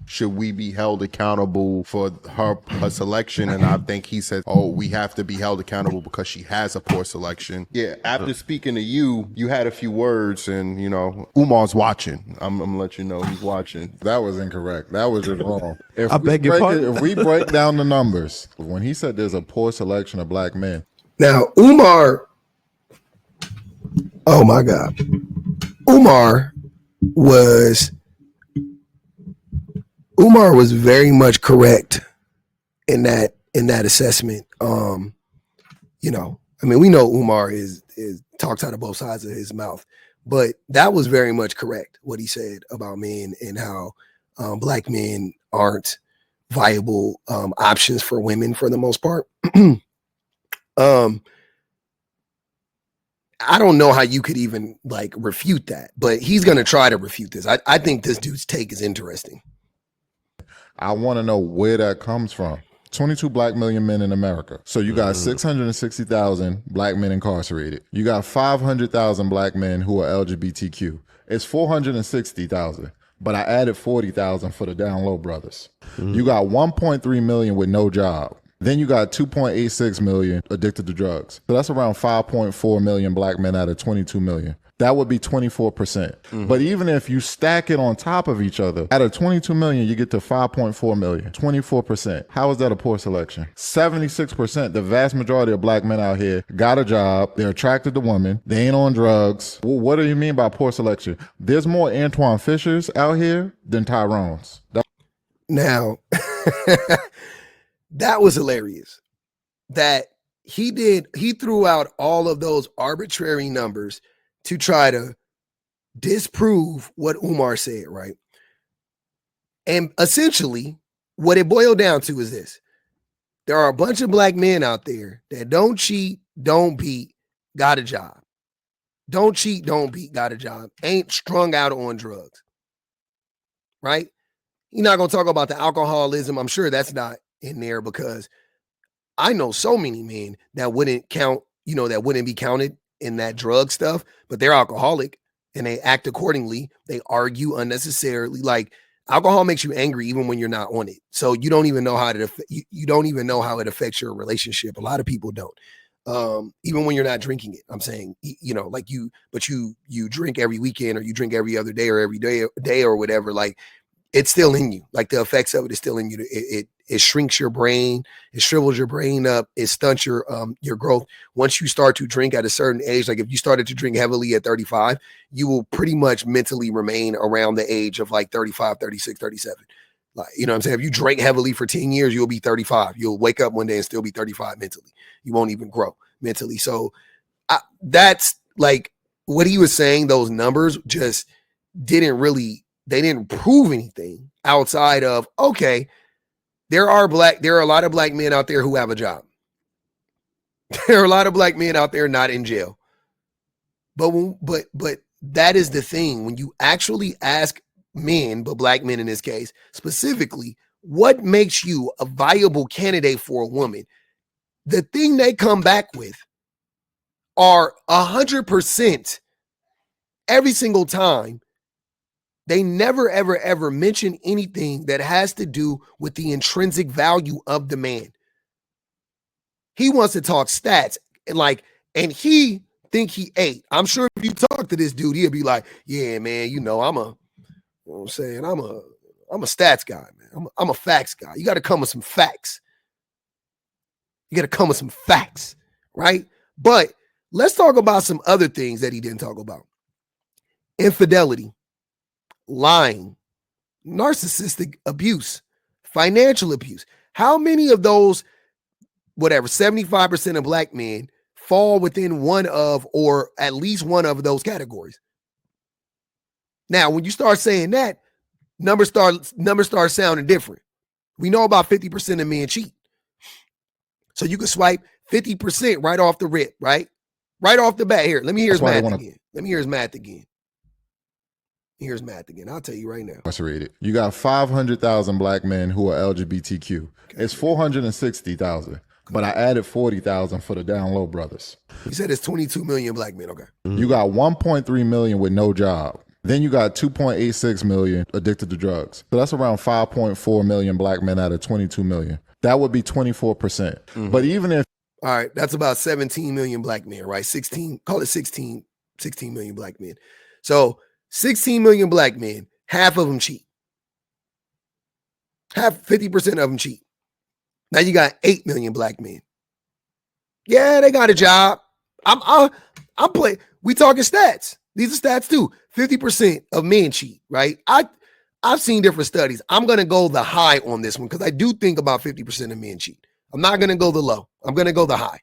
should we be held accountable for her selection? And I think he said, oh, we have to be held accountable because she has a poor selection. Yeah, after speaking to you, you had a few words, and you know, Umar's watching. I'm gonna let you know he's watching. That was incorrect. That was just wrong. I beg your pardon? If we break down the numbers, when he said there's a poor selection of black men. Now, Umar, oh my God. Umar was very much correct in that assessment. You know, I mean, we know Umar is talks out of both sides of his mouth, but that was very much correct what he said about men and how black men aren't viable options for women for the most part. I don't know how you could even like refute that, but he's going to try to refute this. I think this dude's take is interesting. I want to know where that comes from. 22 black million men in America. So you got 660,000 black men incarcerated. You got 500,000 black men who are LGBTQ. It's 460,000. But I added 40,000 for the down low brothers. You got 1.3 million with no job. Then you got 2.86 million addicted to drugs. So that's around 5.4 million black men out of 22 million. That would be 24%. But even if you stack it on top of each other, out of 22 million, you get to 5.4 million, 24%. How is that a poor selection? 76%, the vast majority of black men out here got a job. They're attracted to women. They ain't on drugs. Well, what do you mean by poor selection? There's more Antoine Fishers out here than Tyrones. Now, that was hilarious that he threw out all of those arbitrary numbers to try to disprove what Umar said, right? And essentially, what it boiled down to is this. There are a bunch of black men out there that don't cheat, don't beat, got a job. Don't cheat, don't beat, got a job. Ain't strung out on drugs, right? You're not going to talk about the alcoholism. I'm sure that's not in there because I know so many men that wouldn't count, you know, that wouldn't be counted in that drug stuff, but they're alcoholic and they act accordingly. They argue unnecessarily. Like alcohol makes you angry even when you're not on it. So you don't even know how you don't even know how it affects your relationship. A lot of people don't. Even when you're not drinking it, I'm saying, you know, like you drink every weekend or you drink every other day or every day or whatever. Like it's still in you. Like the effects of it is still in you. It shrinks your brain. It shrivels your brain up. It stunts your growth. Once you start to drink at a certain age, like if you started to drink heavily at 35, you will pretty much mentally remain around the age of like 35, 36, 37. Like, you know what I'm saying? If you drink heavily for 10 years, you'll be 35. You'll wake up one day and still be 35 mentally. You won't even grow mentally. So that's like what he was saying. Those numbers just they didn't prove anything outside of, okay, there are a lot of black men out there who have a job. There are a lot of black men out there not in jail. But that is the thing. When you actually ask men, but black men in this case, specifically, what makes you a viable candidate for a woman? The thing they come back with are 100% every single time. They never, ever, ever mention anything that has to do with the intrinsic value of the man. He wants to talk stats and he think he ate. I'm sure if you talk to this dude, he'll be like, yeah, man, you know, I'm a stats guy, man. I'm a facts guy. You got to come with some facts. Right? But let's talk about some other things that he didn't talk about. Infidelity. Lying, narcissistic abuse, financial abuse. How many of those, 75% of black men fall within one of or at least one of those categories? Now, when you start saying that, numbers start sounding different. We know about 50% of men cheat. So you can swipe 50% right off the rip, right? Right off the bat. Here, let me hear his math again. Here's math again. I'll tell you right now. Incarcerated. You got 500,000 black men who are LGBTQ. Okay. It's 460,000, but I added 40,000 for the down low brothers. You said it's 22 million black men. Okay. You got 1.3 million with no job. Then you got 2.86 million addicted to drugs. So that's around 5.4 million black men out of 22 million. That would be 24%. But even if All right, that's about 17 million black men, right? 16, call it 16 million black men. So 16 million black men, half of them cheat. 50% of them cheat. Now you got 8 million black men. Yeah, they got a job. I'm playing. We talking stats. These are stats too. 50% of men cheat, right? I've seen different studies. I'm gonna go the high on this one because I do think about 50% of men cheat. I'm not gonna go the low. I'm gonna go the high.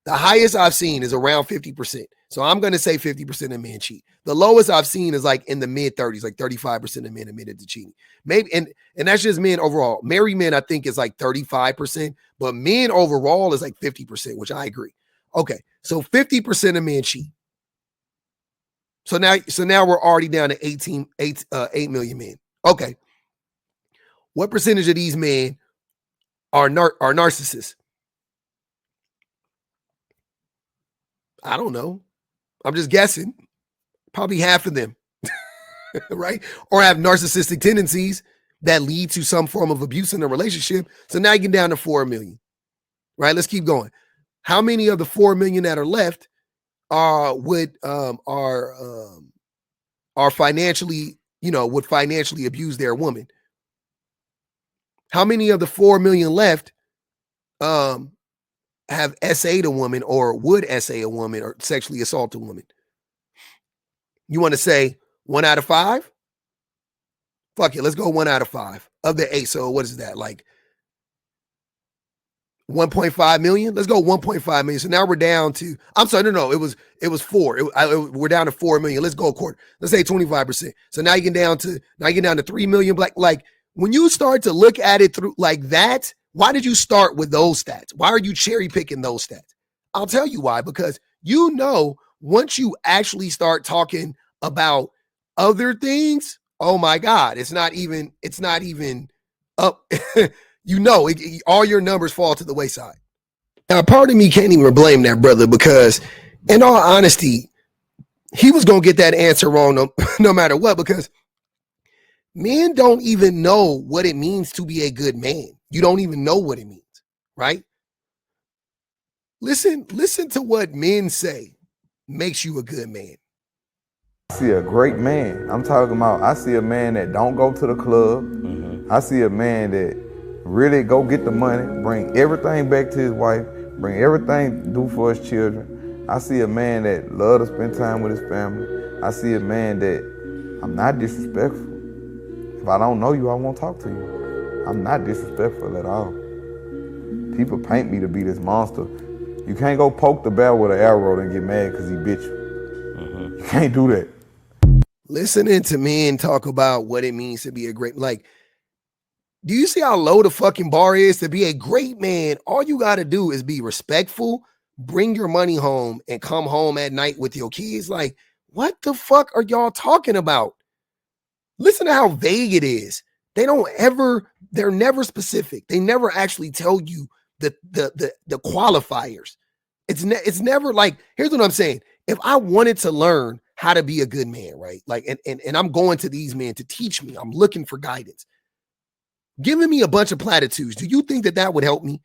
The highest I've seen is around 50%. So I'm gonna say 50% of men cheat. The lowest I've seen is like in the mid 30s, like 35% of men admitted to cheating. Maybe and that's just men overall. Married men, I think, is like 35%, but men overall is like 50%, which I agree. Okay, so 50% of men cheat. So now we're already down to 8 million men. Okay. What percentage of these men are narcissists? I don't know. I'm just guessing. Probably half of them, right? Or have narcissistic tendencies that lead to some form of abuse in a relationship. So now you get down to 4 million, right? Let's keep going. How many of the 4 million that are left are financially, would financially abuse their woman? How many of the 4 million left have SA'd a woman or would SA a woman or sexually assault a woman? You want to say 1 out of 5? Fuck it, let's go 1 out of 5 of the 8. So what is that, like 1.5 million? Let's go 1.5 million. So now we're down to, I'm sorry, no, it was 4. We're down to 4 million. Let's go a quarter. Let's say 25%. So now you get down to 3 million black. Like when you start to look at it through like that, why did you start with those stats? Why are you cherry picking those stats? I'll tell you why, because once you actually start talking about other things, oh my God, it's not even up. All your numbers fall to the wayside. Now, part of me can't even blame that brother because, in all honesty, he was going to get that answer wrong no matter what, because men don't even know what it means to be a good man. You don't even know what it means, right? Listen to what men say makes you a good man. I see a great man. I'm talking about, I see a man that don't go to the club. I see a man that really go get the money, bring everything back to his wife, bring everything to do for his children. I see a man that love to spend time with his family. I see a man that I'm not disrespectful. If I don't know you, I won't talk to you. I'm not disrespectful at all. People paint me to be this monster. You can't go poke the bear with an arrow and get mad because he bit you. You can't do that. Listening to men talk about what it means to be a great, like, do you see how low the fucking bar is to be a great man? All you got to do is be respectful, bring your money home, and come home at night with your kids. Like, what the fuck are y'all talking about? Listen to how vague it is. They're never specific. They never actually tell you the qualifiers. It's never like, here's what I'm saying. If I wanted to learn how to be a good man, right? Like, and I'm going to these men to teach me, I'm looking for guidance. Giving me a bunch of platitudes, do you think that would help me?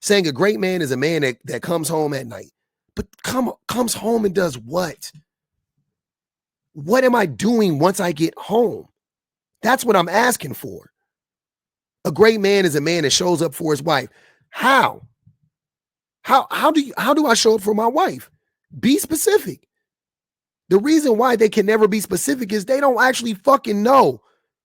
Saying a great man is a man that comes home at night. But comes home and does what? What am I doing once I get home? That's what I'm asking for. A great man is a man that shows up for his wife. How? How do I show up for my wife? Be specific. The reason why they can never be specific is they don't actually fucking know.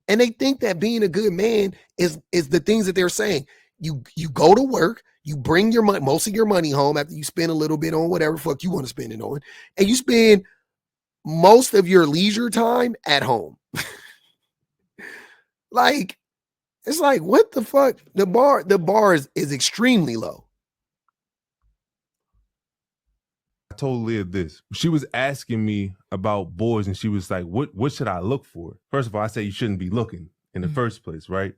And they think that being a good man is the things that they're saying. You go to work, you bring your money, most of your money home after you spend a little bit on whatever fuck you want to spend it on, and you spend most of your leisure time at home. Like, it's like, what the fuck? The bar is extremely low. I told Leah this. She was asking me about boys, and she was like, what should I look for? First of all, I said you shouldn't be looking in the first place, right?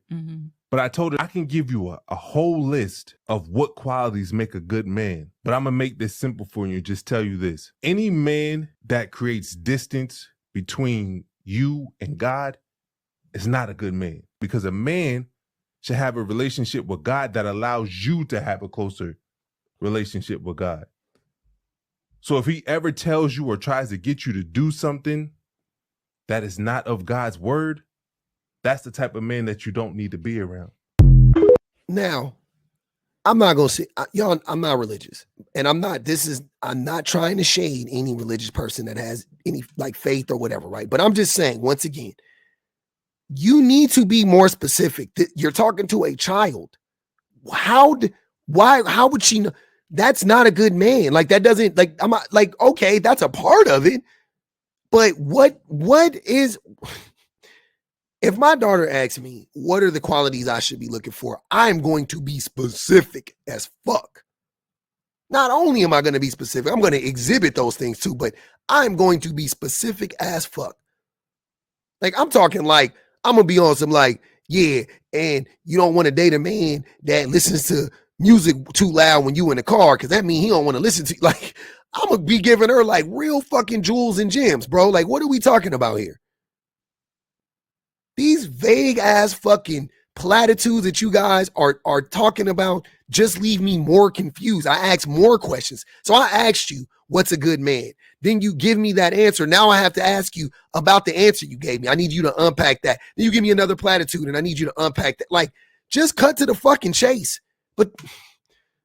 But I told her I can give you a whole list of what qualities make a good man. But I'm going to make this simple for you and just tell you this. Any man that creates distance between you and God is not a good man, because a man should have a relationship with God that allows you to have a closer relationship with God. So if he ever tells you or tries to get you to do something that is not of God's word, that's the type of man that you don't need to be around. Now, I'm not gonna say y'all, I'm not religious. And I'm not trying to shade any religious person that has any like faith or whatever, right? But I'm just saying, once again, you need to be more specific. You're talking to a child. How would she know? That's not a good man. Like that doesn't like, I'm not like, okay, that's a part of it. But what is, if my daughter asks me, what are the qualities I should be looking for? I'm going to be specific as fuck. Not only am I going to be specific, I'm going to exhibit those things too, but I'm going to be specific as fuck. Like I'm talking like, I'm going to be on some like, yeah, and you don't want to date a man that listens to music too loud when you in the car, because that means he don't want to listen to, like, I'm going to be giving her like real fucking jewels and gems, bro. Like, what are we talking about here? These vague ass fucking platitudes that you guys are talking about just leave me more confused. I ask more questions. So I asked you, what's a good man? Then you give me that answer. Now I have to ask you about the answer you gave me. I need you to unpack that. Then you give me another platitude and I need you to unpack that. Like, just cut to the fucking chase. But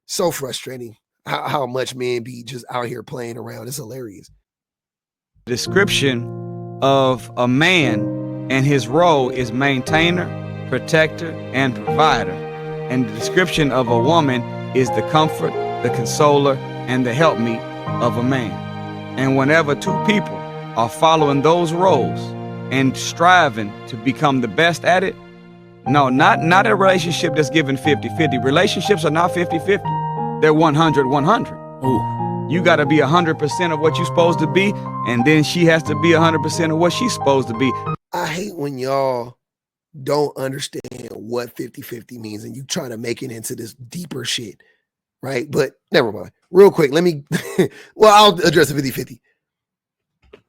so frustrating how much men be just out here playing around. It's hilarious. Description of a man and his role is maintainer, protector, and provider. And the description of a woman is the comfort, the consoler, and the helpmeet of a man. And whenever two people are following those roles and striving to become the best at it, no, not a relationship that's given 50-50. Relationships are not 50-50. They're 100-100. Ooh. You got to be 100% of what you're supposed to be, and then she has to be 100% of what she's supposed to be. I hate when y'all don't understand what 50-50 means and you try to make it into this deeper shit, right? But never mind. Real quick, let me, well, I'll address the 50-50.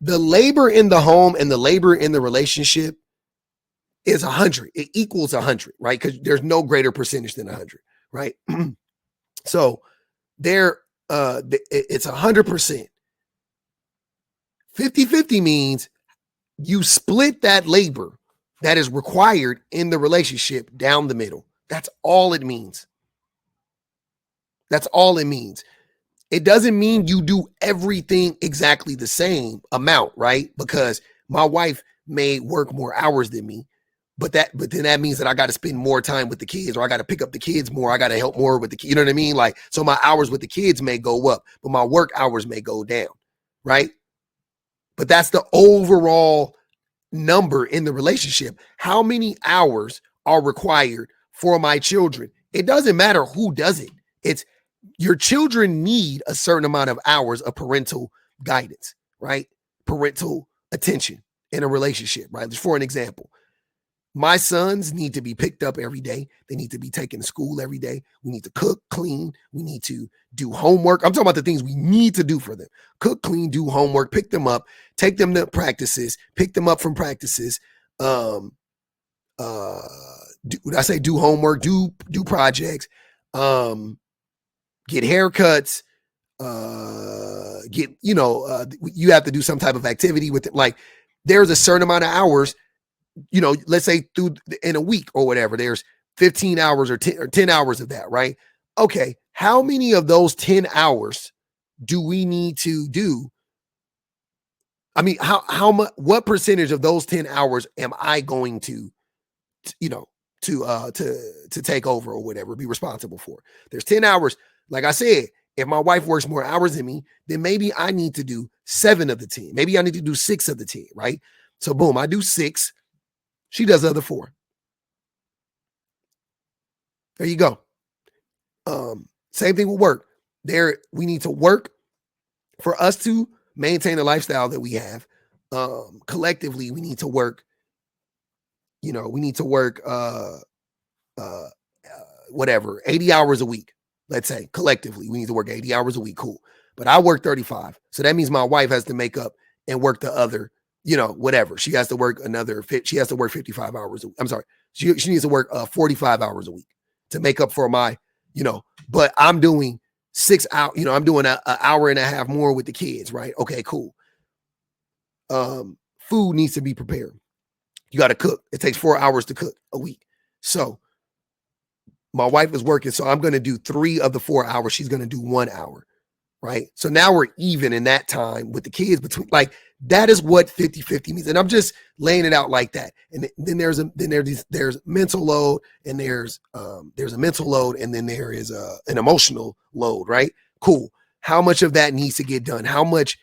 The labor in the home and the labor in the relationship is 100. It equals 100, right? Because there's no greater percentage than 100, right? So it's 100%. 50-50 means you split that labor that is required in the relationship down the middle. That's all it means. That's all it means. It doesn't mean you do everything exactly the same amount, right? Because my wife may work more hours than me, but then that means that I got to spend more time with the kids, or I got to pick up the kids more. I got to help more with the kids. You know what I mean? Like, so my hours with the kids may go up, but my work hours may go down, right? But that's the overall number in the relationship. How many hours are required for my children? It doesn't matter who does it. It's your children need a certain amount of hours of parental guidance, right? Parental attention in a relationship, right? Just for an example, my sons need to be picked up every day. They need to be taken to school every day. We need to cook, clean. We need to do homework. I'm talking about the things we need to do for them. Cook, clean, do homework, pick them up, take them to practices, pick them up from practices. Do homework, do projects, get haircuts, you have to do some type of activity with it. Like, there's a certain amount of hours, let's say in a week or whatever, there's 15 hours or 10 hours of that, right? Okay. How many of those 10 hours do we need to do? I mean, how much, what percentage of those 10 hours am I going to take over or whatever, be responsible for? There's 10 hours. Like I said, if my wife works more hours than me, then maybe I need to do 7 of the 10. Maybe I need to do 6 of the 10, right? So boom, I do 6. She does the other 4. There you go. Same thing with work. We need to work for us to maintain the lifestyle that we have. Collectively, we need to work. We need to work whatever, 80 hours a week. Let's say collectively, we need to work 80 hours a week. Cool. But I work 35. So that means my wife has to make up and work the other, whatever. She has to work she has to work 55 hours. I'm sorry. She needs to work 45 hours a week to make up for my, but I'm doing 6 hours, I'm doing an hour and a half more with the kids, right? Okay, cool. Food needs to be prepared. You got to cook. It takes 4 hours to cook a week. So my wife is working, so I'm going to do 3 of the 4 hours. She's going to do 1 hour, right? So now we're even in that time with the kids between, like, that is what 50-50 means. And I'm just laying it out like that. And then there's mental load, and there's a mental load, and then there is an emotional load, right? Cool. How much of that needs to get done? How much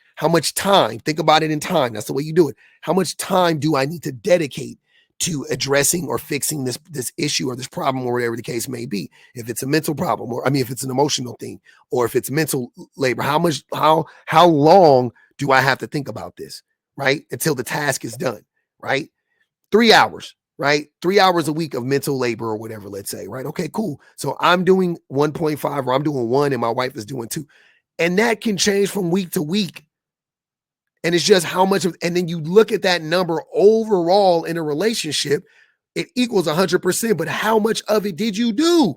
time? Think about it in time. That's the way you do it. How much time do I need to dedicate to addressing or fixing this issue or this problem or whatever the case may be? If it's a mental problem, or if it's an emotional thing, or if it's mental labor, how long do I have to think about this, right? Until the task is done, right? 3 hours, right? 3 hours a week of mental labor or whatever, let's say, right? Okay, cool. So I'm doing 1.5, or I'm doing 1 and my wife is doing 2. And that can change from week to week. And it's just how much of, and then you look at that number overall in a relationship, it equals 100%, but how much of it did you do?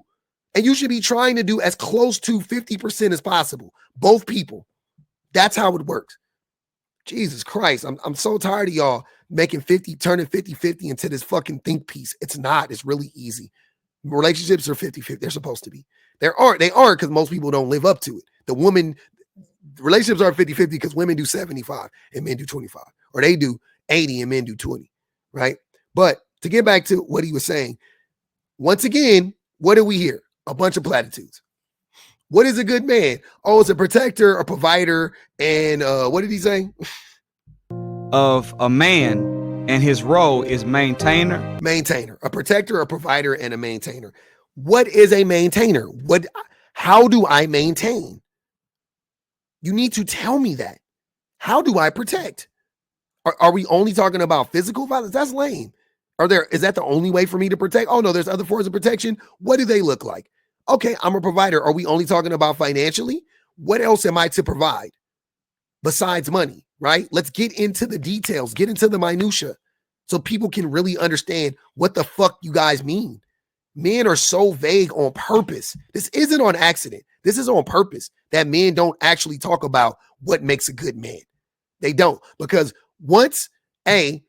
And you should be trying to do as close to 50% as possible. Both people. That's how it works. Jesus Christ. I'm so tired of y'all turning 50-50 into this fucking think piece. It's not. It's really easy. Relationships are 50-50. They're supposed to be. They aren't because most people don't live up to it. Relationships are 50-50 because women do 75 and men do 25, or they do 80 and men do 20, right? But to get back to what he was saying, once again, what do we hear? A bunch of platitudes. What is a good man? Oh, it's a protector, a provider, and what did he say? Of a man, and his role is maintainer. Maintainer, a protector, a provider, and a maintainer. What is a maintainer? How do I maintain? You need to tell me that. How do I protect? Are we only talking about physical violence? That's lame. Is that the only way for me to protect? Oh no, there's other forms of protection. What do they look like? Okay, I'm a provider. Are we only talking about financially? What else am I to provide besides money, right? Let's get into the details, get into the minutia so people can really understand what the fuck you guys mean. Men are so vague on purpose. This isn't on accident. This is on purpose that men don't actually talk about what makes a good man. They don't, because once he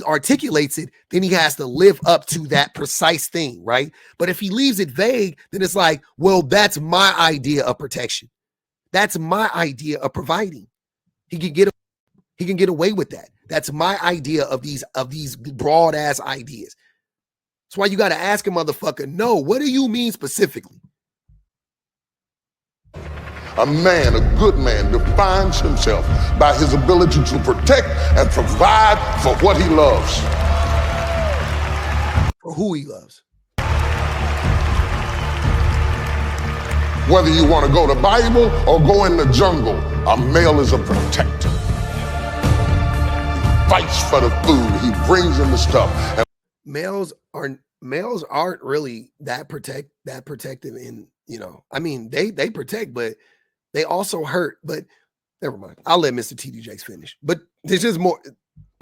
articulates it, then he has to live up to that precise thing, right? But if he leaves it vague, then it's like, well, that's my idea of protection. That's my idea of providing. He can get away with that. That's my idea of these broad ass ideas. That's why you got to ask a motherfucker, no, what do you mean specifically? A man, a good man, defines himself by his ability to protect and provide for what he loves. For who he loves. Whether you want to go to Bible or go in the jungle, a male is a protector. He fights for the food. He brings in the stuff. And males aren't really that protective in, I mean, they protect, but they also hurt. But never mind. I'll let Mr. TD Jakes finish. But there's just more.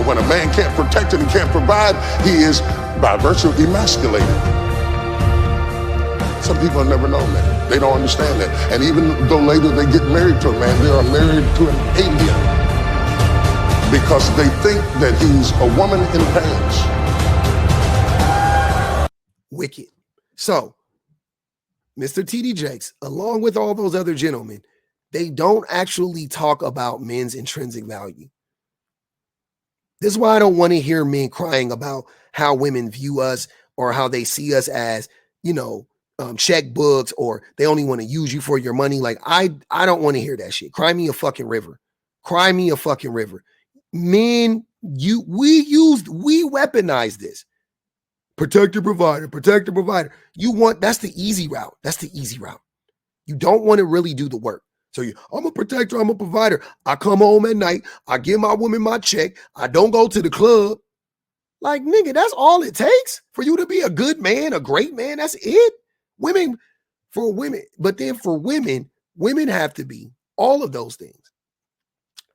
When a man can't protect and he can't provide, he is, by virtue, emasculated. Some people have never known that. They don't understand that. And even though later they get married to a man, they are married to an alien because they think that he's a woman in pants. Wicked. So, Mr. TD Jakes, along with all those other gentlemen, they don't actually talk about men's intrinsic value. This is why I don't want to hear men crying about how women view us or how they see us as, checkbooks, or they only want to use you for your money. Like, I don't want to hear that shit. Cry me a fucking river. Cry me a fucking river. Men, we weaponize this. Protector, provider. That's the easy route. That's the easy route. You don't want to really do the work. So I'm a protector, I'm a provider. I come home at night, I give my woman my check, I don't go to the club. Like, nigga, that's all it takes for you to be a good man, a great man. That's it. But then for women have to be all of those things.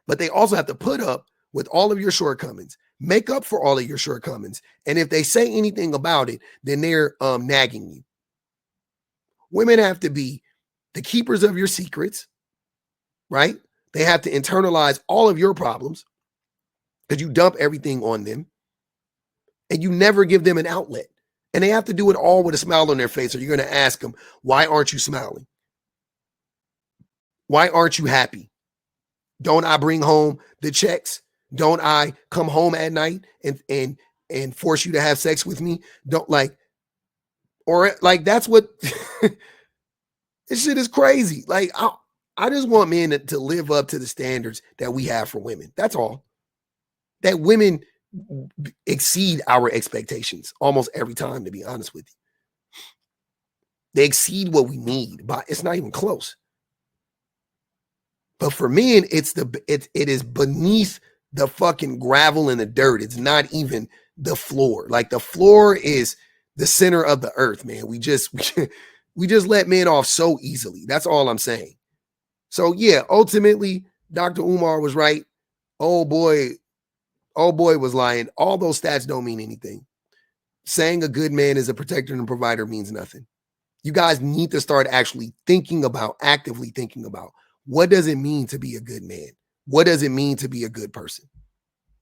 But they also have to put up with all of your shortcomings, make up for all of your shortcomings. And if they say anything about it, then they're nagging you. Women have to be the keepers of your secrets, right? They have to internalize all of your problems because you dump everything on them and you never give them an outlet. And they have to do it all with a smile on their face, or you're going to ask them, why aren't you smiling? Why aren't you happy? Don't I bring home the checks? Don't I come home at night and force you to have sex with me? Don't like, or like, that's what this shit is crazy. Like, I just want men to live up to the standards that we have for women. That's all. That women exceed our expectations almost every time, to be honest with you. They exceed what we need, but it's not even close. But for men, it is beneath the fucking gravel and the dirt. It's not even the floor. Like, the floor is the center of the earth, man. We just let men off so easily. That's all I'm saying. So yeah, ultimately, Dr. Umar was right. Oh boy was lying. All those stats don't mean anything. Saying a good man is a protector and a provider means nothing. You guys need to start actually actively thinking about, what does it mean to be a good man? What does it mean to be a good person?